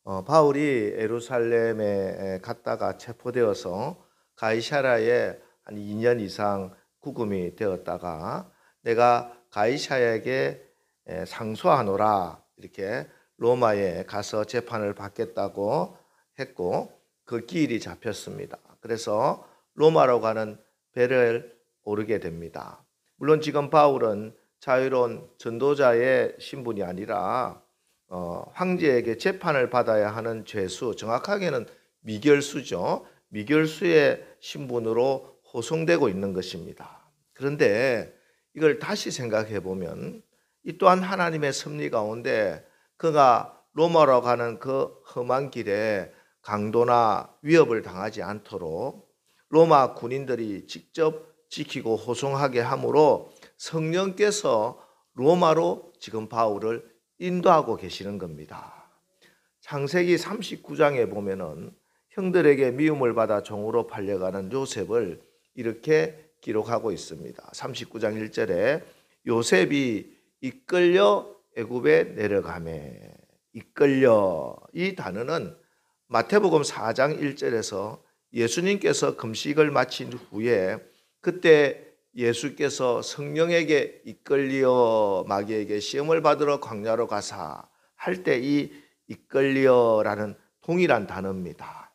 바울이 예루살렘에 갔다가 체포되어서 가이사랴에 한 2년 이상 구금이 되었다가 내가 가이사랴에게 상소하노라 이렇게 로마에 가서 재판을 받겠다고 했고 그 기일이 잡혔습니다. 그래서 로마로 가는 배를 오르게 됩니다. 물론 지금 바울은 자유로운 전도자의 신분이 아니라 황제에게 재판을 받아야 하는 죄수, 정확하게는 미결수죠. 미결수의 신분으로 호송되고 있는 것입니다. 그런데 이걸 다시 생각해 보면 이 또한 하나님의 섭리 가운데 그가 로마로 가는 그 험한 길에 강도나 위협을 당하지 않도록 로마 군인들이 직접 지키고 호송하게 함으로 성령께서 로마로 지금 바울을 인도하고 계시는 겁니다. 창세기 39장에 보면은 형들에게 미움을 받아 종으로 팔려가는 요셉을 이렇게 기록하고 있습니다. 39장 1절에 요셉이 이끌려 애굽에 내려가매. 이끌려, 이 단어는 마태복음 4장 1절에서 예수님께서 금식을 마친 후에 그때 예수께서 성령에게 이끌리어 마귀에게 시험을 받으러 광야로 가사 할 때 이 이끌리어라는 동일한 단어입니다.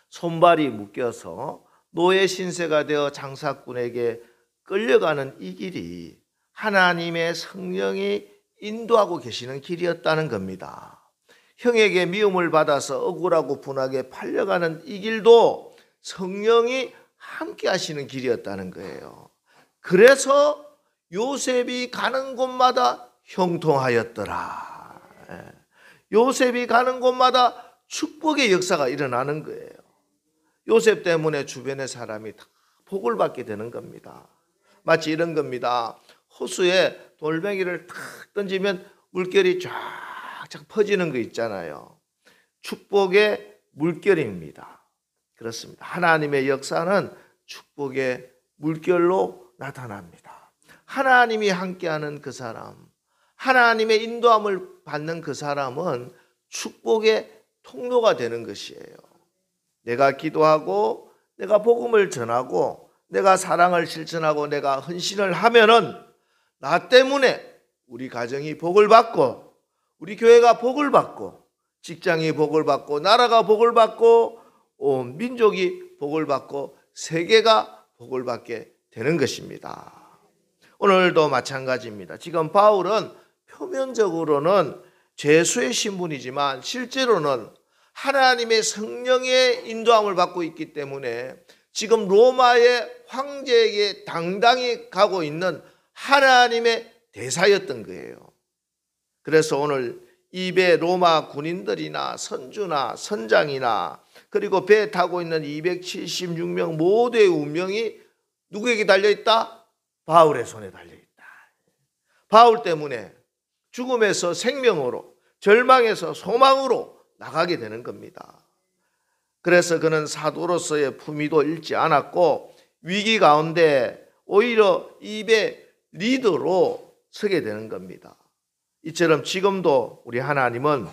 손발이 묶여서 노예 신세가 되어 장사꾼에게 끌려가는 이 길이 하나님의 성령이 인도하고 계시는 길이었다는 겁니다. 형에게 미움을 받아서 억울하고 분하게 팔려가는 이 길도 성령이 함께 하시는 길이었다는 거예요. 그래서 요셉이 가는 곳마다 형통하였더라. 요셉이 가는 곳마다 축복의 역사가 일어나는 거예요. 요셉 때문에 주변의 사람이 다 복을 받게 되는 겁니다. 마치 이런 겁니다. 호수에 돌멩이를 탁 던지면 물결이 쫙쫙 퍼지는 거 있잖아요. 축복의 물결입니다. 그렇습니다. 하나님의 역사는 축복의 물결로 나타납니다. 하나님이 함께하는 그 사람, 하나님의 인도함을 받는 그 사람은 축복의 통로가 되는 것이에요. 내가 기도하고 내가 복음을 전하고 내가 사랑을 실천하고 내가 헌신을 하면은 나 때문에 우리 가정이 복을 받고 우리 교회가 복을 받고 직장이 복을 받고 나라가 복을 받고 온 민족이 복을 받고 세계가 복을 받게 되는 것입니다. 오늘도 마찬가지입니다. 지금 바울은 표면적으로는 죄수의 신분이지만 실제로는 하나님의 성령의 인도함을 받고 있기 때문에 지금 로마의 황제에게 당당히 가고 있는 하나님의 대사였던 거예요. 그래서 오늘 이 배 로마 군인들이나 선주나 선장이나 그리고 배 타고 있는 276명 모두의 운명이 누구에게 달려있다? 바울의 손에 달려있다. 바울 때문에 죽음에서 생명으로, 절망에서 소망으로 나가게 되는 겁니다. 그래서 그는 사도로서의 품위도 잃지 않았고 위기 가운데 오히려 이 배 리더로 서게 되는 겁니다. 이처럼 지금도 우리 하나님은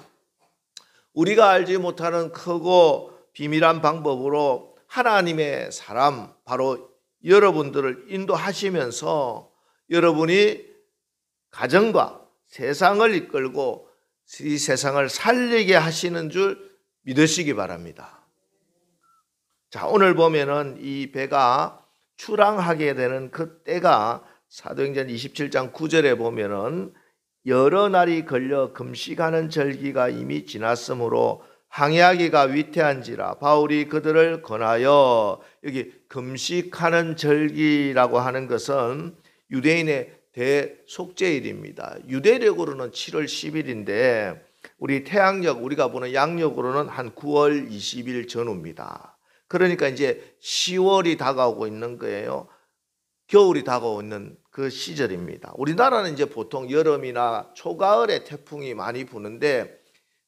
우리가 알지 못하는 크고 비밀한 방법으로 하나님의 사람, 바로 여러분들을 인도하시면서 여러분이 가정과 세상을 이끌고 이 세상을 살리게 하시는 줄 믿으시기 바랍니다. 자, 오늘 보면은 이 배가 출항하게 되는 그 때가 사도행전 27장 9절에 보면은 여러 날이 걸려 금식하는 절기가 이미 지났으므로 항해하기가 위태한지라 바울이 그들을 권하여, 여기 금식하는 절기라고 하는 것은 유대인의 대속죄일입니다. 유대력으로는 7월 10일인데 우리 태양력, 우리가 보는 양력으로는 한 9월 20일 전후입니다. 그러니까 이제 10월이 다가오고 있는 거예요. 겨울이 다가오고 있는 그 시절입니다. 우리나라는 이제 보통 여름이나 초가을에 태풍이 많이 부는데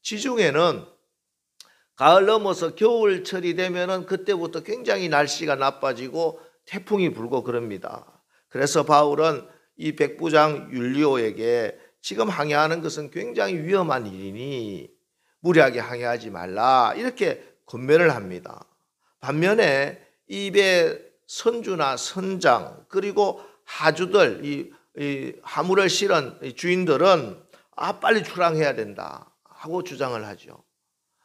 지중해는 가을 넘어서 겨울철이 되면은 그때부터 굉장히 날씨가 나빠지고 태풍이 불고 그럽니다. 그래서 바울은 이 백부장 율리오에게 지금 항해하는 것은 굉장히 위험한 일이니 무리하게 항해하지 말라 이렇게 권면을 합니다. 반면에 이 배 선주나 선장 그리고 하주들 이 화물을 실은 주인들은 빨리 출항해야 된다 하고 주장을 하죠.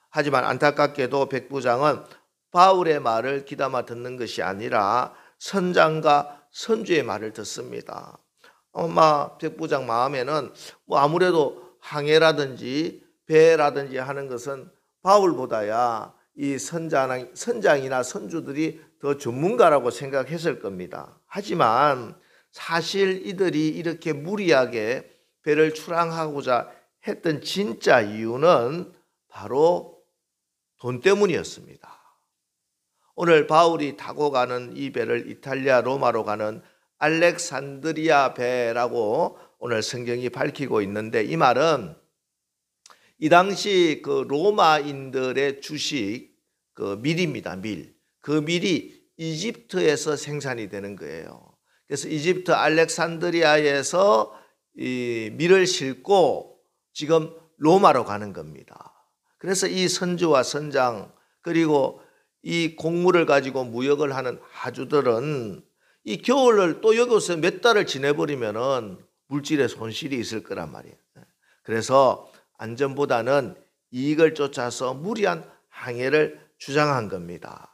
하지만 안타깝게도 백부장은 바울의 말을 귀담아 듣는 것이 아니라 선장과 선주의 말을 듣습니다. 아마 백부장 마음에는 아무래도 항해라든지 배라든지 하는 것은 바울보다야 이 선장이나 선주들이 더 전문가라고 생각했을 겁니다. 하지만 사실 이들이 이렇게 무리하게 배를 출항하고자 했던 진짜 이유는 바로 돈 때문이었습니다. 오늘 바울이 타고 가는 이 배를 이탈리아 로마로 가는 알렉산드리아 배라고 오늘 성경이 밝히고 있는데, 이 말은 이 당시 그 로마인들의 주식 그 밀입니다. 그 밀이 이집트에서 생산이 되는 거예요. 그래서 이집트 알렉산드리아에서 이 밀을 싣고 지금 로마로 가는 겁니다. 그래서 이 선주와 선장 그리고 이 곡물을 가지고 무역을 하는 하주들은 이 겨울을 또 여기서 몇 달을 지내버리면은 물질에 손실이 있을 거란 말이에요. 그래서 안전보다는 이익을 쫓아서 무리한 항해를 주장한 겁니다.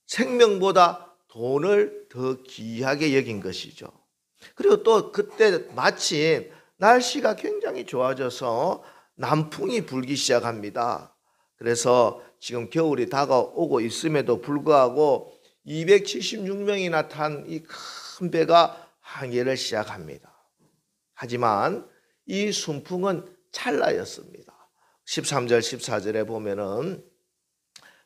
생명보다 돈을 더 귀하게 여긴 것이죠. 그리고 또 그때 마침 날씨가 굉장히 좋아져서 남풍이 불기 시작합니다. 그래서 지금 겨울이 다가오고 있음에도 불구하고 276명이나 탄 이 큰 배가 항해를 시작합니다. 하지만 이 순풍은 찰나였습니다. 13절 14절에 보면은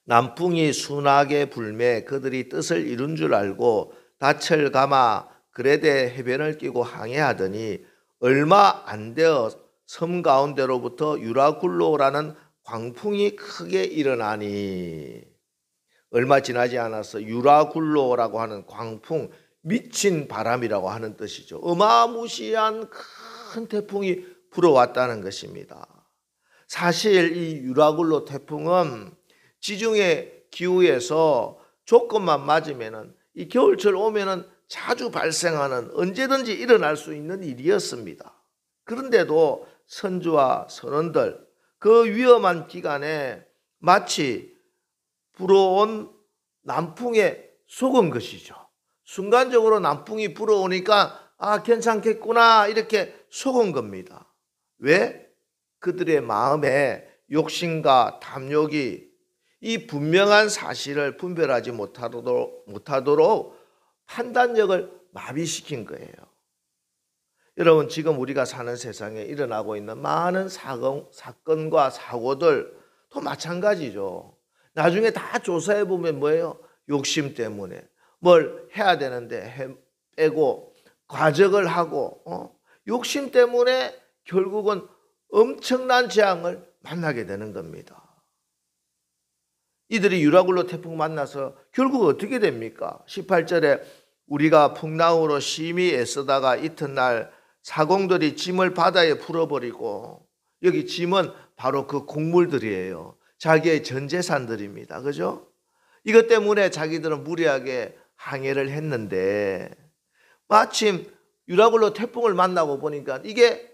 남풍이 순하게 불매 그들이 뜻을 이룬 줄 알고 닻을 감아 그레데 해변을 끼고 항해하더니 얼마 안 되어 섬 가운데로부터 유라굴로라는 광풍이 크게 일어나니, 얼마 지나지 않아서 유라굴로라고 하는 광풍, 미친 바람이라고 하는 뜻이죠. 어마무시한 큰 태풍이 불어왔다는 것입니다. 사실 이 유라굴로 태풍은 지중해 기후에서 조건만 맞으면은 이 겨울철 오면은 자주 발생하는, 언제든지 일어날 수 있는 일이었습니다. 그런데도 선주와 선원들 그 위험한 기간에 마치 불어온 남풍에 속은 것이죠. 순간적으로 남풍이 불어오니까 괜찮겠구나 이렇게 속은 겁니다. 왜? 그들의 마음에 욕심과 탐욕이 이 분명한 사실을 분별하지 못하도록 판단력을 마비시킨 거예요. 여러분, 지금 우리가 사는 세상에 일어나고 있는 많은 사건과 사고들 또 마찬가지죠. 나중에 다 조사해 보면 뭐예요? 욕심 때문에 뭘 해야 되는데 빼고 과적을 하고 욕심 때문에 결국은 엄청난 재앙을 만나게 되는 겁니다. 이들이 유라굴로 태풍 만나서 결국 어떻게 됩니까? 18절에 우리가 풍랑으로 심히 애쓰다가 이튿날 사공들이 짐을 바다에 풀어버리고, 여기 짐은 바로 그 곡물들이에요. 자기의 전 재산들입니다. 그죠? 이것 때문에 자기들은 무리하게 항해를 했는데 마침 유라굴로 태풍을 만나고 보니까 이게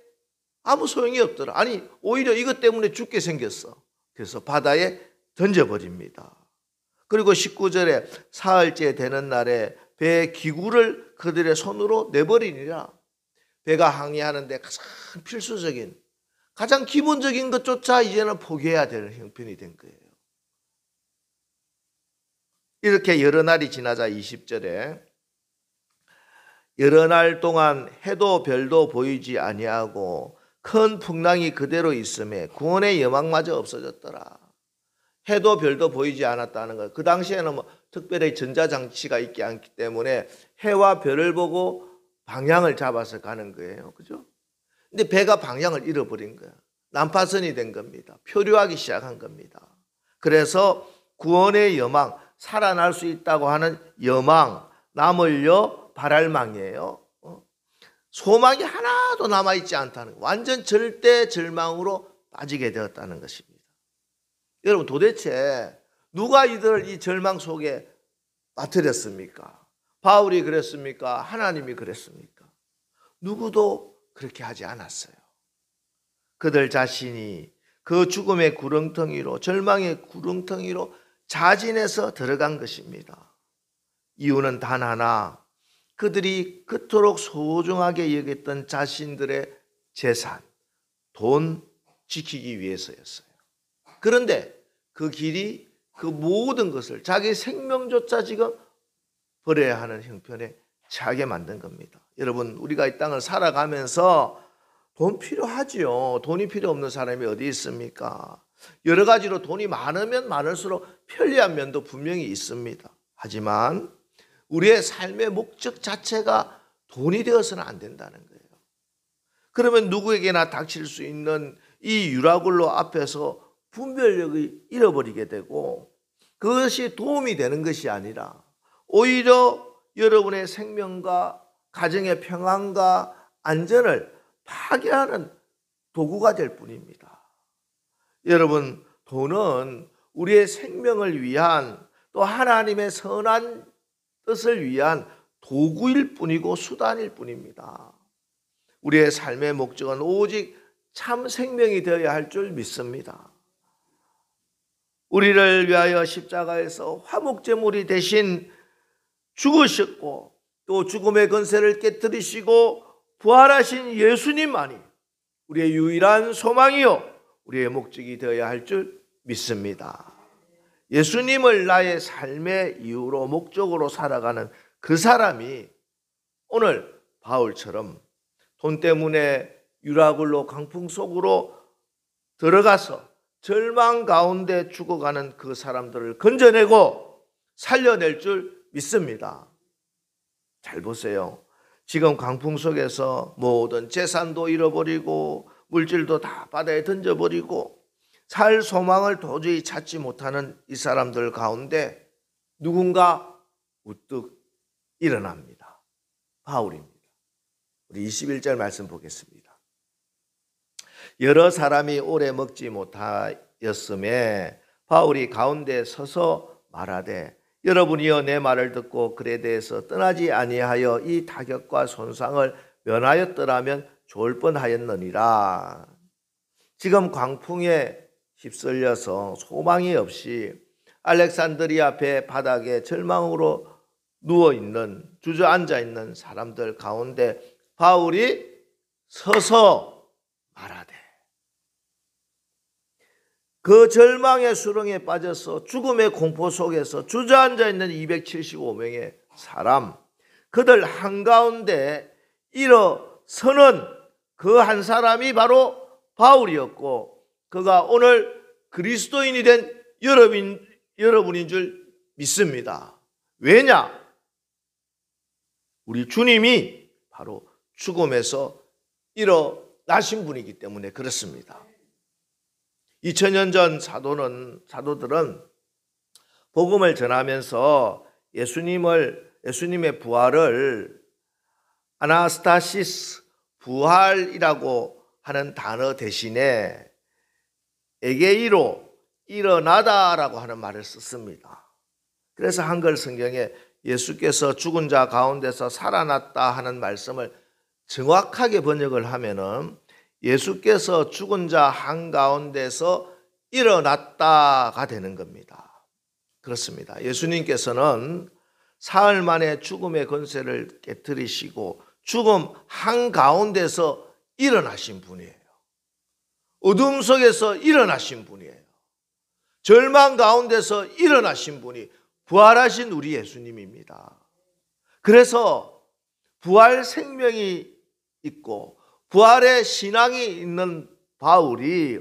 아무 소용이 없더라. 아니, 오히려 이것 때문에 죽게 생겼어. 그래서 바다에 던져버립니다. 그리고 19절에 사흘째 되는 날에 배의 기구를 그들의 손으로 내버리니라. 배가 항해하는데 가장 필수적인, 가장 기본적인 것조차 이제는 포기해야 될 형편이 된 거예요. 이렇게 여러 날이 지나자 20절에 여러 날 동안 해도 별도 보이지 아니하고 큰 풍랑이 그대로 있음에 구원의 여망마저 없어졌더라. 해도 별도 보이지 않았다는 것. 그 당시에는 특별히 전자장치가 있지 않기 때문에 해와 별을 보고 방향을 잡아서 가는 거예요. 그죠? 근데 배가 방향을 잃어버린 거야. 난파선이 된 겁니다. 표류하기 시작한 겁니다. 그래서 구원의 여망, 살아날 수 있다고 하는 여망, 남을요 바랄망이에요. 소망이 하나도 남아있지 않다는 거. 완전 절대 절망으로 빠지게 되었다는 것입니다. 여러분, 도대체 누가 이들을 이 절망 속에 빠뜨렸습니까? 바울이 그랬습니까? 하나님이 그랬습니까? 누구도 그렇게 하지 않았어요. 그들 자신이 그 죽음의 구렁텅이로, 절망의 구렁텅이로 자진해서 들어간 것입니다. 이유는 단 하나, 그들이 그토록 소중하게 여겼던 자신들의 재산, 돈 지키기 위해서였어요. 그런데 그 길이 그 모든 것을, 자기 생명조차 지금 버려야 하는 형편에 처하게 만든 겁니다. 여러분, 우리가 이 땅을 살아가면서 돈 필요하지요. 돈이 필요 없는 사람이 어디 있습니까? 여러 가지로 돈이 많으면 많을수록 편리한 면도 분명히 있습니다. 하지만 우리의 삶의 목적 자체가 돈이 되어서는 안 된다는 거예요. 그러면 누구에게나 닥칠 수 있는 이 유라굴로 앞에서 분별력을 잃어버리게 되고, 그것이 도움이 되는 것이 아니라 오히려 여러분의 생명과 가정의 평안과 안전을 파괴하는 도구가 될 뿐입니다. 여러분, 돈은 우리의 생명을 위한, 또 하나님의 선한 뜻을 위한 도구일 뿐이고 수단일 뿐입니다. 우리의 삶의 목적은 오직 참 생명이 되어야 할 줄 믿습니다. 우리를 위하여 십자가에서 화목제물이 대신 죽으셨고, 또 죽음의 권세를 깨뜨리시고 부활하신 예수님만이 우리의 유일한 소망이요 우리의 목적이 되어야 할 줄 믿습니다. 예수님을 나의 삶의 이유로, 목적으로 살아가는 그 사람이 오늘 바울처럼 돈 때문에 유라굴로 강풍 속으로 들어가서 절망 가운데 죽어가는 그 사람들을 건져내고 살려낼 줄 믿습니다. 잘 보세요. 지금 강풍 속에서 모든 재산도 잃어버리고 물질도 다 바다에 던져버리고 살 소망을 도저히 찾지 못하는 이 사람들 가운데 누군가 우뚝 일어납니다. 바울입니다. 우리 21절 말씀 보겠습니다. 여러 사람이 오래 먹지 못하였음에 바울이 가운데 서서 말하되, 여러분이여 내 말을 듣고 글에 대해서 떠나지 아니하여 이 타격과 손상을 면하였더라면 좋을 뻔하였느니라. 지금 광풍에 휩쓸려서 소망이 없이 알렉산드리아 배 바닥에 절망으로 누워있는, 주저앉아있는 사람들 가운데 바울이 서서 말하되, 그 절망의 수렁에 빠져서 죽음의 공포 속에서 주저앉아있는 275명의 사람, 그들 한가운데 일어서는 그 한 사람이 바로 바울이었고, 그가 오늘 그리스도인이 된 여러분인 줄 믿습니다. 왜냐? 우리 주님이 바로 죽음에서 일어나신 분이기 때문에 그렇습니다. 2000년 전 사도들은 복음을 전하면서 예수님의 부활을 아나스타시스, 부활이라고 하는 단어 대신에 에게이로, 일어나다라고 하는 말을 썼습니다. 그래서 한글 성경에 예수께서 죽은 자 가운데서 살아났다 하는 말씀을 정확하게 번역을 하면은 예수께서 죽은 자 한가운데서 일어났다가 되는 겁니다. 그렇습니다. 예수님께서는 사흘 만에 죽음의 권세를 깨뜨리시고 죽음 한가운데서 일어나신 분이에요. 어둠 속에서 일어나신 분이에요. 절망 가운데서 일어나신 분이 부활하신 우리 예수님입니다. 그래서 부활 생명이 있고 부활의 신앙이 있는 바울이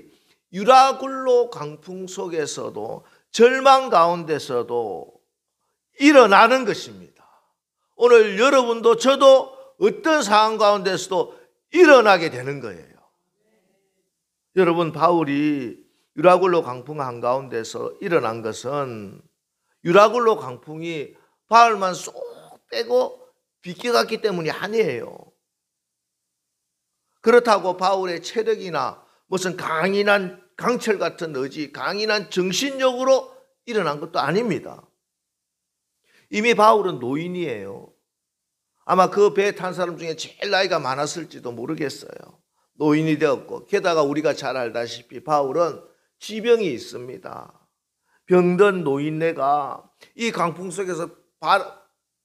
유라굴로 강풍 속에서도 절망 가운데서도 일어나는 것입니다. 오늘 여러분도 저도 어떤 상황 가운데서도 일어나게 되는 거예요. 여러분, 바울이 유라굴로 강풍 한가운데서 일어난 것은 유라굴로 강풍이 바울만 쏙 빼고 비껴갔기 때문이 아니에요. 그렇다고 바울의 체력이나 무슨 강인한 강철 같은 의지, 강인한 정신력으로 일어난 것도 아닙니다. 이미 바울은 노인이에요. 아마 그 배에 탄 사람 중에 제일 나이가 많았을지도 모르겠어요. 노인이 되었고, 게다가 우리가 잘 알다시피 바울은 지병이 있습니다. 병든 노인네가 이 강풍 속에서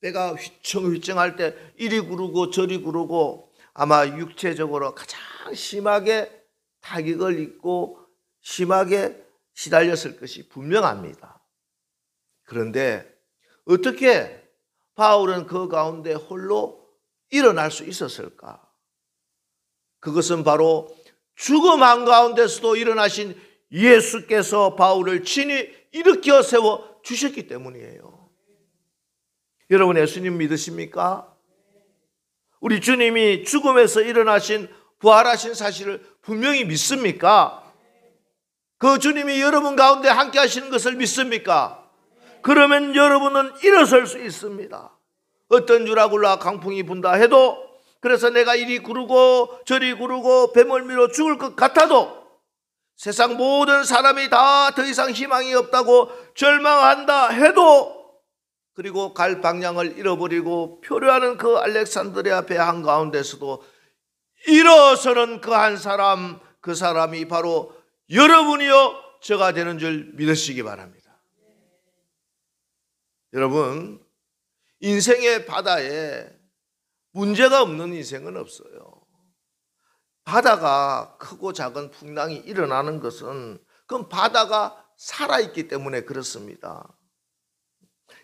배가 휘청휘청할 때 이리 구르고 저리 구르고 아마 육체적으로 가장 심하게 타격을 입고 심하게 시달렸을 것이 분명합니다. 그런데 어떻게 바울은 그 가운데 홀로 일어날 수 있었을까? 그것은 바로 죽음 한가운데서도 일어나신 예수께서 바울을 친히 일으켜 세워 주셨기 때문이에요. 여러분, 예수님 믿으십니까? 우리 주님이 죽음에서 일어나신 부활하신 사실을 분명히 믿습니까? 그 주님이 여러분 가운데 함께 하시는 것을 믿습니까? 그러면 여러분은 일어설 수 있습니다. 어떤 유라굴라 강풍이 분다 해도, 그래서 내가 이리 구르고 저리 구르고 배멀미로 죽을 것 같아도, 세상 모든 사람이 다 더 이상 희망이 없다고 절망한다 해도, 그리고 갈 방향을 잃어버리고 표류하는 그 알렉산드리아 배 한가운데서도 일어서는 그 한 사람, 그 사람이 바로 여러분이요 저가 되는 줄 믿으시기 바랍니다. 여러분, 인생의 바다에 문제가 없는 인생은 없어요. 바다가 크고 작은 풍랑이 일어나는 것은 그건 바다가 살아있기 때문에 그렇습니다.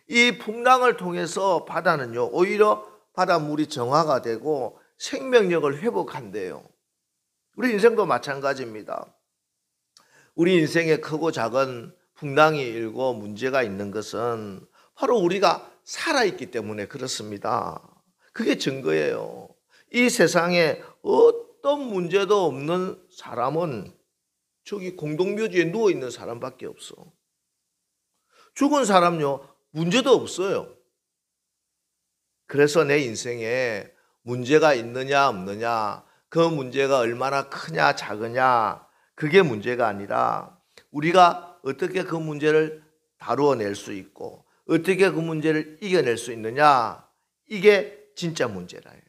이 풍랑을 통해서 바다는요, 오히려 바닷물이 정화가 되고 생명력을 회복한대요. 우리 인생도 마찬가지입니다. 우리 인생에 크고 작은 풍랑이 일고 문제가 있는 것은 바로 우리가 살아있기 때문에 그렇습니다. 그게 증거예요. 이 세상에 어떤 문제도 없는 사람은 저기 공동묘지에 누워있는 사람밖에 없어. 죽은 사람요, 문제도 없어요. 그래서 내 인생에 문제가 있느냐 없느냐, 그 문제가 얼마나 크냐 작으냐, 그게 문제가 아니라 우리가 어떻게 그 문제를 다루어낼 수 있고 어떻게 그 문제를 이겨낼 수 있느냐, 이게 진짜 문제라요.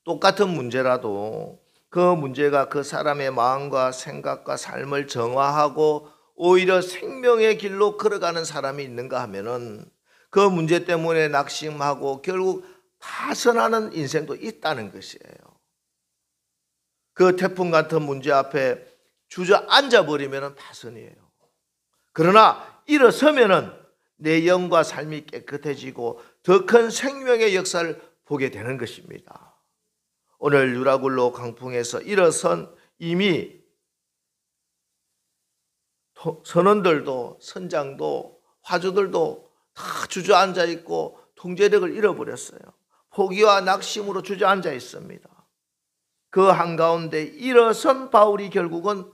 똑같은 문제라도 그 문제가 그 사람의 마음과 생각과 삶을 정화하고 오히려 생명의 길로 걸어가는 사람이 있는가 하면은 그 문제 때문에 낙심하고 결국 파산하는 인생도 있다는 것이에요. 그 태풍 같은 문제 앞에 주저앉아 버리면 파산이에요. 그러나 일어서면은 내 영과 삶이 깨끗해지고 더 큰 생명의 역사를 보게 되는 것입니다. 오늘 유라굴로 강풍에서 일어선 이미 선원들도 선장도 화주들도 다 주저앉아 있고 통제력을 잃어버렸어요. 포기와 낙심으로 주저앉아 있습니다. 그 한가운데 일어선 바울이 결국은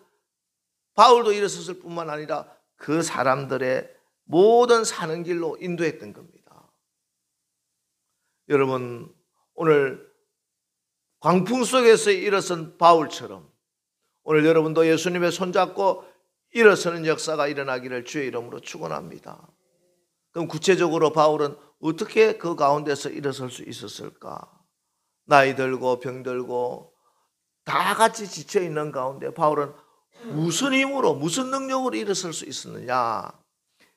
바울도 일어섰을 뿐만 아니라 그 사람들의 모든 사는 길로 인도했던 겁니다. 여러분, 오늘 광풍 속에서 일어선 바울처럼 오늘 여러분도 예수님의 손잡고 일어서는 역사가 일어나기를 주의 이름으로 축원합니다. 그럼 구체적으로 바울은 어떻게 그 가운데서 일어설 수 있었을까? 나이 들고 병 들고 다 같이 지쳐 있는 가운데 바울은 무슨 힘으로 무슨 능력으로 일어설 수 있었느냐?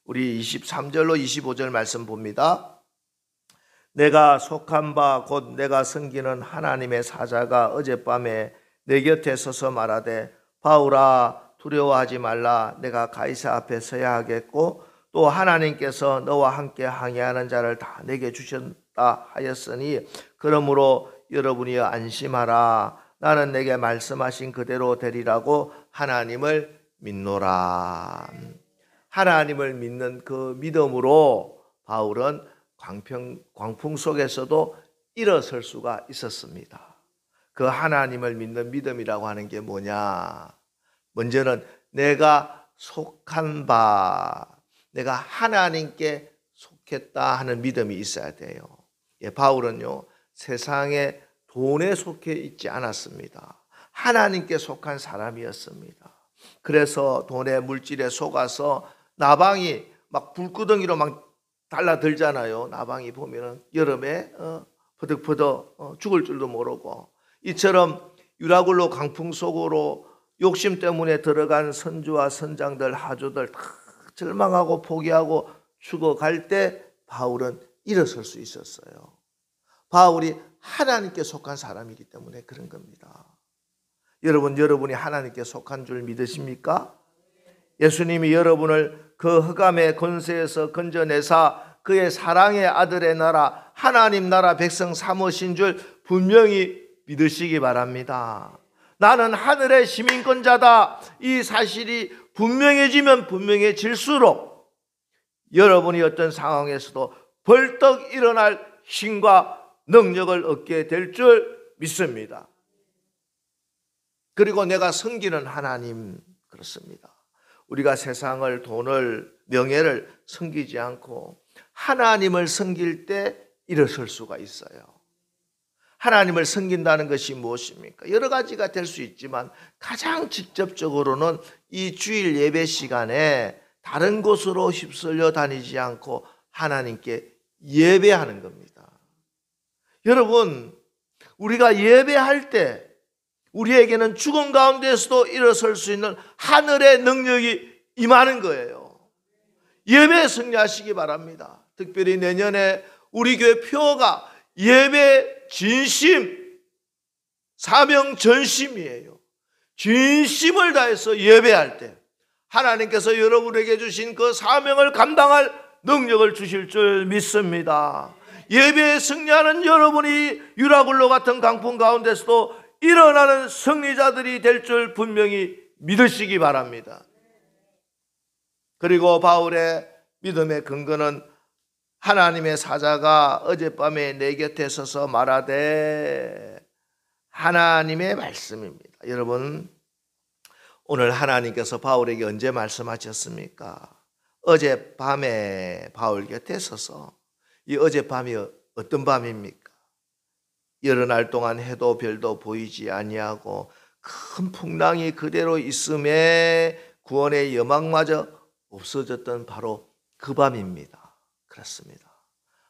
우리 23절로 25절 말씀 봅니다. 내가 속한 바 곧 내가 섬기는 하나님의 사자가 어젯밤에 내 곁에 서서 말하되 바울아 두려워하지 말라. 내가 가이사 앞에 서야 하겠고 또 하나님께서 너와 함께 항해하는 자를 다 내게 주셨다 하였으니 그러므로 여러분이 안심하라. 나는 내게 말씀하신 그대로 되리라고 하나님을 믿노라. 하나님을 믿는 그 믿음으로 바울은 광풍 속에서도 일어설 수가 있었습니다. 그 하나님을 믿는 믿음이라고 하는 게 뭐냐? 먼저는 내가 속한 바, 내가 하나님께 속했다 하는 믿음이 있어야 돼요. 바울은요, 세상에 돈에 속해 있지 않았습니다. 하나님께 속한 사람이었습니다. 그래서 돈에 물질에 속아서 나방이 막 불구덩이로 막 달라들잖아요. 나방이 보면은 여름에 퍼덕퍼덕 죽을 줄도 모르고, 이처럼 유라굴로 강풍 속으로 욕심 때문에 들어간 선주와 선장들, 하조들 다 절망하고 포기하고 죽어갈 때 바울은 일어설 수 있었어요. 바울이 하나님께 속한 사람이기 때문에 그런 겁니다. 여러분이 하나님께 속한 줄 믿으십니까? 예수님이 여러분을 그 흑암의 권세에서 건져내사 그의 사랑의 아들의 나라, 하나님 나라 백성 삼으신 줄 분명히 믿으시기 바랍니다. 나는 하늘의 시민권자다, 이 사실이 분명해지면 분명해질수록 여러분이 어떤 상황에서도 벌떡 일어날 힘과 능력을 얻게 될 줄 믿습니다. 그리고 내가 섬기는 하나님, 그렇습니다. 우리가 세상을, 돈을, 명예를 섬기지 않고 하나님을 섬길 때 일어설 수가 있어요. 하나님을 섬긴다는 것이 무엇입니까? 여러 가지가 될 수 있지만 가장 직접적으로는 이 주일 예배 시간에 다른 곳으로 휩쓸려 다니지 않고 하나님께 예배하는 겁니다. 여러분, 우리가 예배할 때 우리에게는 죽음 가운데서도 일어설 수 있는 하늘의 능력이 임하는 거예요. 예배에 승리하시기 바랍니다. 특별히 내년에 우리 교회 표어가 예배 진심, 사명 전심이에요. 진심을 다해서 예배할 때 하나님께서 여러분에게 주신 그 사명을 감당할 능력을 주실 줄 믿습니다. 예배에 승리하는 여러분이 유라굴로 같은 강풍 가운데서도 일어나는 승리자들이 될 줄 분명히 믿으시기 바랍니다. 그리고 바울의 믿음의 근거는 하나님의 사자가 어젯밤에 내 곁에 서서 말하되, 하나님의 말씀입니다. 여러분, 오늘 하나님께서 바울에게 언제 말씀하셨습니까? 어젯밤에 바울 곁에 서서. 이 어젯밤이 어떤 밤입니까? 여러 날 동안 해도 별도 보이지 아니하고 큰 풍랑이 그대로 있음에 구원의 여망마저 없어졌던 바로 그 밤입니다. 그렇습니다.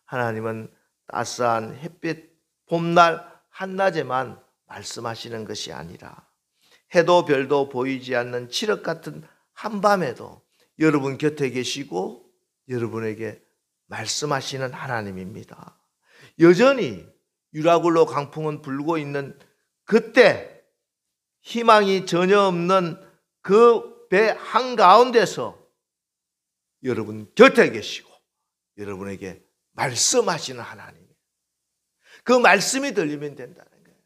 하나님은 따스한 햇빛 봄날 한낮에만 말씀하시는 것이 아니라 해도 별도 보이지 않는 칠흑 같은 한밤에도 여러분 곁에 계시고 여러분에게 말씀하시는 하나님입니다. 여전히 유라굴로 강풍은 불고 있는 그때 희망이 전혀 없는 그 배 한가운데서 여러분 곁에 계시고 여러분에게 말씀하시는 하나님, 그 말씀이 들리면 된다는 거예요.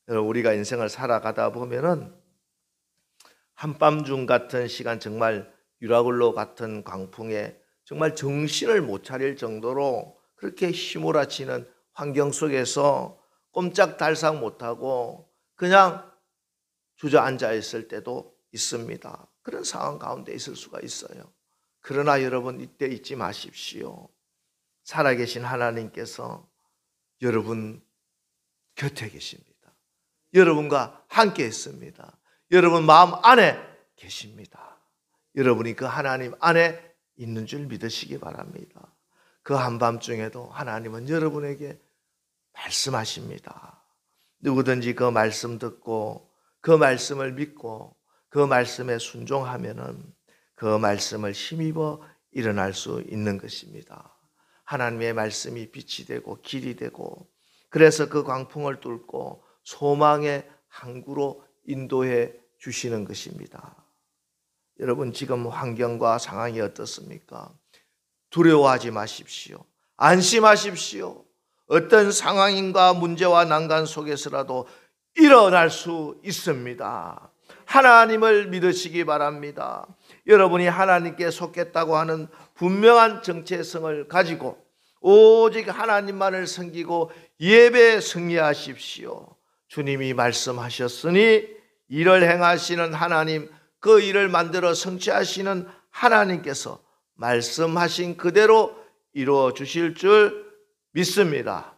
여러분, 우리가 인생을 살아가다 보면은 한밤중 같은 시간, 정말 유라굴로 같은 광풍에 정말 정신을 못 차릴 정도로 그렇게 휘몰아치는 환경 속에서 꼼짝달싹 못하고 그냥 주저앉아 있을 때도 있습니다. 그런 상황 가운데 있을 수가 있어요. 그러나 여러분, 이때 잊지 마십시오. 살아계신 하나님께서 여러분 곁에 계십니다. 여러분과 함께 있습니다. 여러분 마음 안에 계십니다. 여러분이 그 하나님 안에 있는 줄 믿으시기 바랍니다. 그 한밤중에도 하나님은 여러분에게 말씀하십니다. 누구든지 그 말씀 듣고 그 말씀을 믿고 그 말씀에 순종하면은 그 말씀을 힘입어 일어날 수 있는 것입니다. 하나님의 말씀이 빛이 되고 길이 되고, 그래서 그 광풍을 뚫고 소망의 항구로 인도해 주시는 것입니다. 여러분, 지금 환경과 상황이 어떻습니까? 두려워하지 마십시오. 안심하십시오. 어떤 상황인가 문제와 난간 속에서라도 일어날 수 있습니다. 하나님을 믿으시기 바랍니다. 여러분이 하나님께 속했다고 하는 분명한 정체성을 가지고 오직 하나님만을 섬기고 예배에 승리하십시오. 주님이 말씀하셨으니 일을 행하시는 하나님, 그 일을 만들어 성취하시는 하나님께서 말씀하신 그대로 이루어 주실 줄 믿습니다.